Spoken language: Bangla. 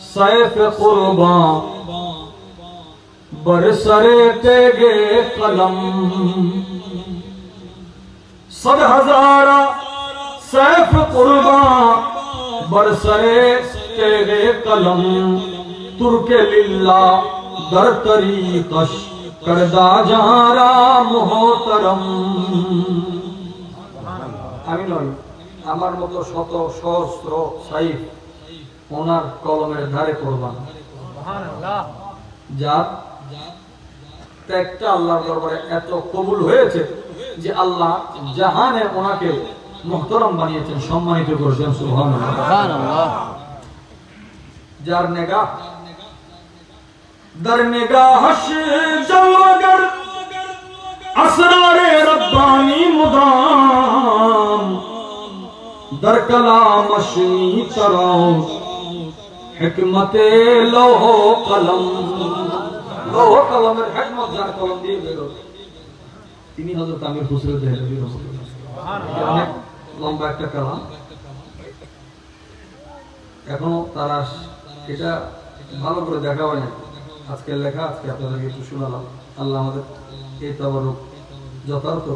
सैफ कुर्बा बरसरे तेगे कलम सद हजारा सैफ कुर्बा बरसरे तेगे कलम तुर्के लिल्ला दर तरीकश करदा जारा मोहतरम। আমি নই, আমার মতো শত সহস্র সাইফ ওনার কলমের ধারে কোরবান। যার ত্যাগটা আল্লাহর দরবারে এত কবুল হয়েছে যে আল্লাহ জাহানে ওনাকে মুহতারাম বানিয়েছেন, সম্মানিত করেছেন। সুবহানাল্লাহ। যার নেগাহ दर निगाहश जलवगर असरारे रब्बानी मुदाम दर कलामशनी तराओ हिकमते लोहो कलम। लोहो कलमेर हिकमत जार कलम दिए बेरो তিনি হযরত আমির খুসরো দেহলভী রাহমাতুল্লাহ। সুবহানাল্লাহ। লম্বা একটা কালাম, এখনো তারা এটা ভালো করে দেখা হয় না। আজকের লেখা আজকে আপনাদেরকে একটু শোনালাম। আল্লাহ আমাদের এই তাবারুক যথার্থ